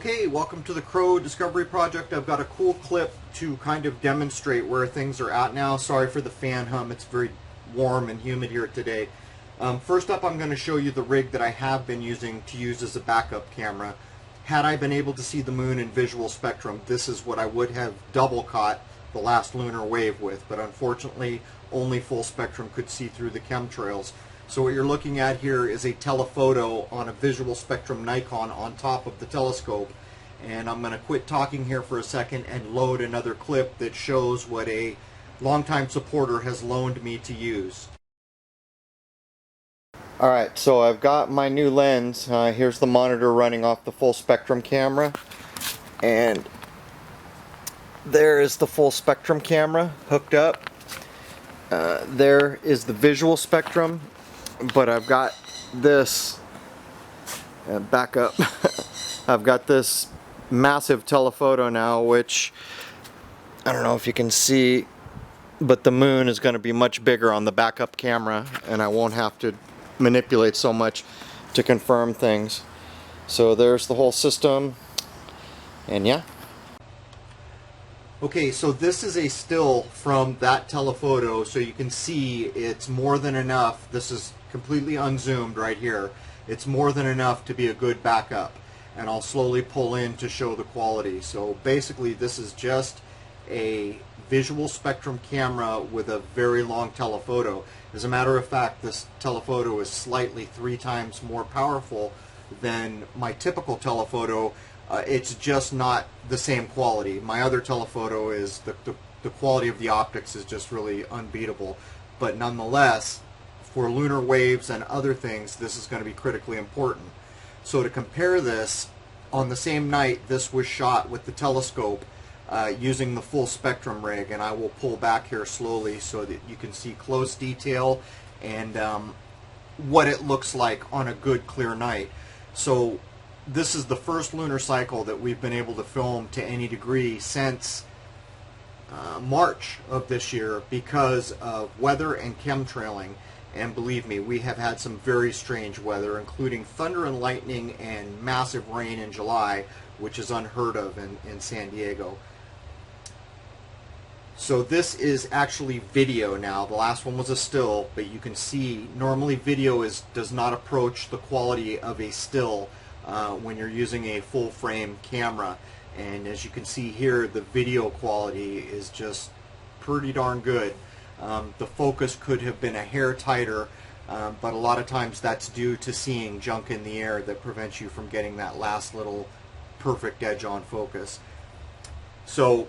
Okay, welcome to the Crow Discovery Project. I've got a cool clip to kind of demonstrate where things are at now. Sorry for the fan hum, it's very warm and humid here today. First up, I'm going to show you the rig that I have been using to use as a backup camera. Had I been able to see the moon in visual spectrum, this is what I would have double caught the last lunar wave with, but unfortunately only full spectrum could see through the chemtrails. So what you're looking at here is a telephoto on a visual spectrum Nikon on top of the telescope. And I'm going to quit talking here for a second and load another clip that shows what a longtime supporter has loaned me to use. Alright, so I've got my new lens. Here's the monitor running off the full spectrum camera. And there is the full spectrum camera hooked up. There is the visual spectrum. But I've got this, back up, I've got this massive telephoto now, which, I don't know if you can see, but the moon is going to be much bigger on the backup camera, and I won't have to manipulate so much to confirm things. So there's the whole system, and yeah. Okay, so this is a still from that telephoto, so you can see it's more than enough. This is completely unzoomed right here. It's more than enough to be a good backup, and I'll slowly pull in to show the quality. So basically this is just a visual spectrum camera with a very long telephoto. As a matter of fact, this telephoto is slightly 3 times more powerful than my typical telephoto. It's just not the same quality. My other telephoto is the quality of the optics is just really unbeatable, but nonetheless, for lunar waves and other things, this is going to be critically important. So to compare this, on the same night this was shot with the telescope using the full spectrum rig, and I will pull back here slowly so that you can see close detail and what it looks like on a good clear night. So this is the first lunar cycle that we've been able to film to any degree since March of this year because of weather and chemtrailing. And believe me, we have had some very strange weather, including thunder and lightning and massive rain in July, which is unheard of in San Diego. So this is actually video now. The last one was a still, but you can see normally video does not approach the quality of a still when you're using a full frame camera. And as you can see here, the video quality is just pretty darn good. The focus could have been a hair tighter, but a lot of times that's due to seeing junk in the air that prevents you from getting that last little perfect edge on focus. So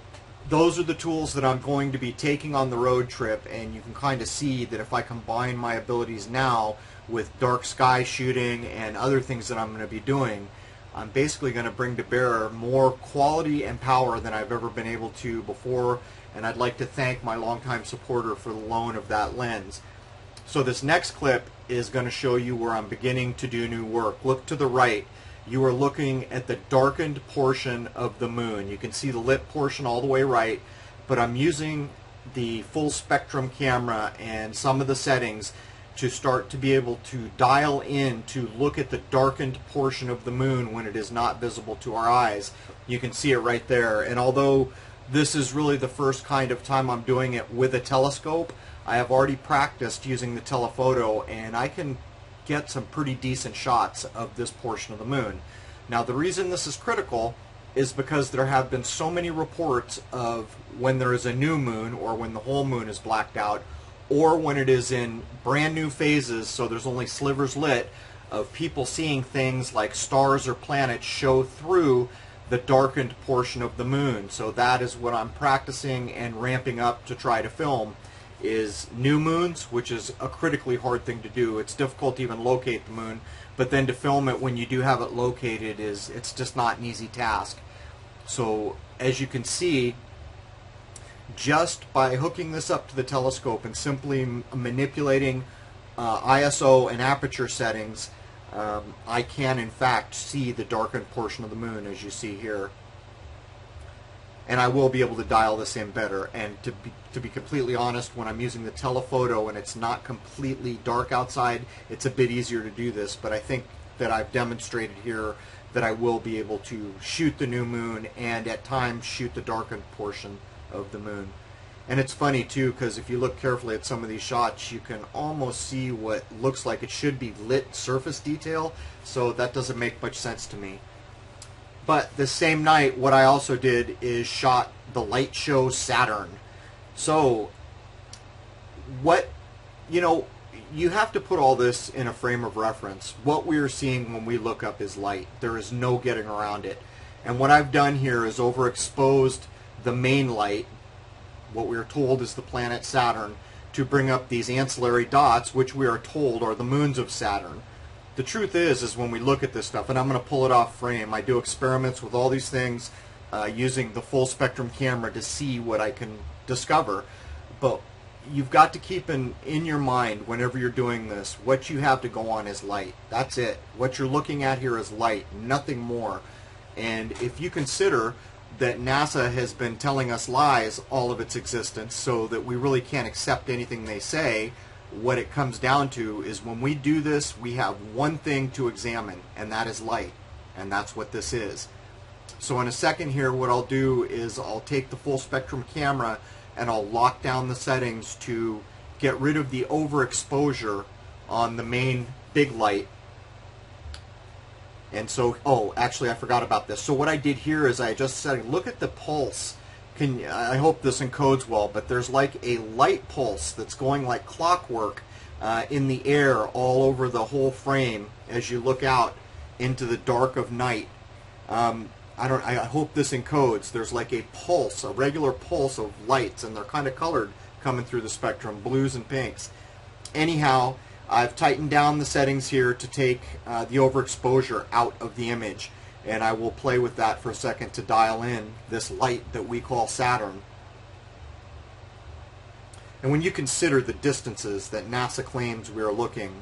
those are the tools that I'm going to be taking on the road trip, and you can kind of see that if I combine my abilities now with dark sky shooting and other things that I'm going to be doing, I'm basically going to bring to bear more quality and power than I've ever been able to before, and I'd like to thank my longtime supporter for the loan of that lens. So this next clip is going to show you where I'm beginning to do new work. Look to the right. You are looking at the darkened portion of the moon. You can see the lit portion all the way right, but I'm using the full spectrum camera and some of the settings to start to be able to dial in to look at the darkened portion of the moon when it is not visible to our eyes. You can see it right there, and although this is really the first kind of time I'm doing it with a telescope, I have already practiced using the telephoto, and I can get some pretty decent shots of this portion of the moon. Now the reason this is critical is because there have been so many reports of when there is a new moon, or when the whole moon is blacked out, or when it is in brand new phases, so there's only slivers lit, of people seeing things like stars or planets show through the darkened portion of the moon. So that is what I'm practicing and ramping up to try to film, is new moons, which is a critically hard thing to do. It's difficult to even locate the moon, but then to film it when you do have it located it's just not an easy task. So as you can see, just by hooking this up to the telescope and simply manipulating ISO and aperture settings, I can in fact see the darkened portion of the moon, as you see here. And I will be able to dial this in better. And to be completely honest, when I'm using the telephoto and it's not completely dark outside, it's a bit easier to do this. But I think that I've demonstrated here that I will be able to shoot the new moon and at times shoot the darkened portion of the moon. And it's funny too, because if you look carefully at some of these shots, you can almost see what looks like it should be lit surface detail, so that doesn't make much sense to me. But the same night, what I also did is shot the light show Saturn. So, you have to put all this in a frame of reference. What we are seeing when we look up is light. There is no getting around it. And what I've done here is overexposed the main light, what we are told is the planet Saturn, to bring up these ancillary dots, which we are told are the moons of Saturn. The truth is when we look at this stuff, and I'm going to pull it off frame, I do experiments with all these things using the full spectrum camera to see what I can discover. But you've got to keep in your mind whenever you're doing this, what you have to go on is light. That's it. What you're looking at here is light, nothing more. And if you consider that NASA has been telling us lies all of its existence, so that we really can't accept anything they say, what it comes down to is when we do this, we have one thing to examine, and that is light. And that's what this is. So in a second here, what I'll do is I'll take the full spectrum camera and I'll lock down the settings to get rid of the overexposure on the main big light. And so, oh, actually I forgot about this. So what I did here is I adjusted the setting. Look at the pulse. I hope this encodes well, but there's like a light pulse that's going like clockwork in the air all over the whole frame as you look out into the dark of night. I hope this encodes. There's like a pulse, a regular pulse of lights, and they're kind of colored coming through the spectrum, blues and pinks. Anyhow, I've tightened down the settings here to take the overexposure out of the image, and I will play with that for a second to dial in this light that we call Saturn. And when you consider the distances that NASA claims we are looking,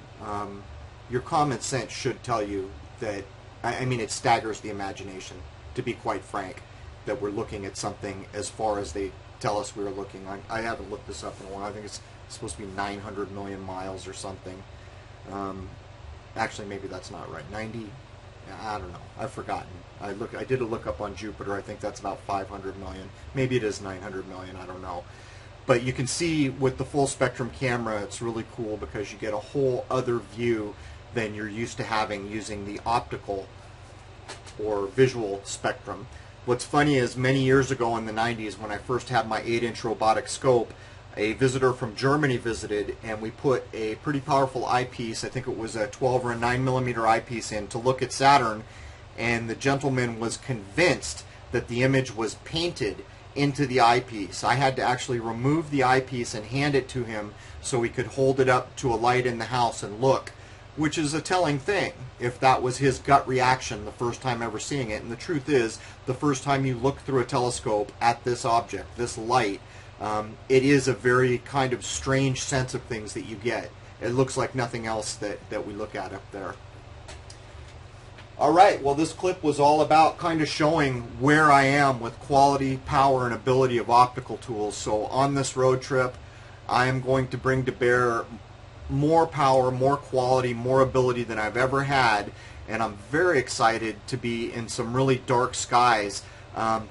your common sense should tell you that, I mean, it staggers the imagination, to be quite frank, that we're looking at something as far as they tell us we're looking. I haven't looked this up in a while. I think it's supposed to be 900 million miles or something. Actually, maybe that's not right. 90, I don't know. I've forgotten. I did a look up on Jupiter. I think that's about 500 million. Maybe it is 900 million. I don't know. But you can see with the full spectrum camera, it's really cool because you get a whole other view than you're used to having using the optical or visual spectrum. What's funny is many years ago in the 90s, when I first had my 8-inch robotic scope, a visitor from Germany visited, and we put a pretty powerful eyepiece, I think it was a 12 or a 9 millimeter eyepiece in to look at Saturn, and the gentleman was convinced that the image was painted into the eyepiece. I had to actually remove the eyepiece and hand it to him so he could hold it up to a light in the house and look, which is a telling thing if that was his gut reaction the first time ever seeing it. And the truth is, the first time you look through a telescope at this object, this light, it is a very kind of strange sense of things that you get. It looks like nothing else that we look at up there. Alright, well, this clip was all about kind of showing where I am with quality, power, and ability of optical tools. So on this road trip, I am going to bring to bear more power, more quality, more ability than I've ever had, and I'm very excited to be in some really dark skies,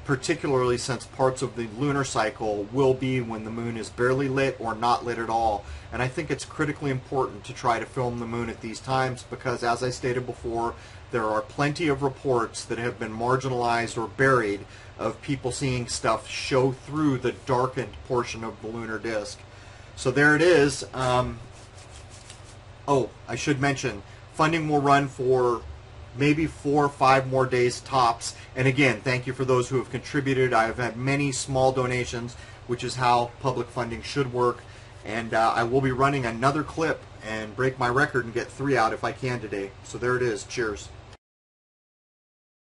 particularly since parts of the lunar cycle will be when the moon is barely lit or not lit at all. And I think it's critically important to try to film the moon at these times because, as I stated before, there are plenty of reports that have been marginalized or buried of people seeing stuff show through the darkened portion of the lunar disk. So there it is. Oh, I should mention, funding will run for maybe 4 or 5 more days tops. And again, thank you for those who have contributed. I have had many small donations, which is how public funding should work. And I will be running another clip and break my record and get 3 out if I can today. So there it is. Cheers.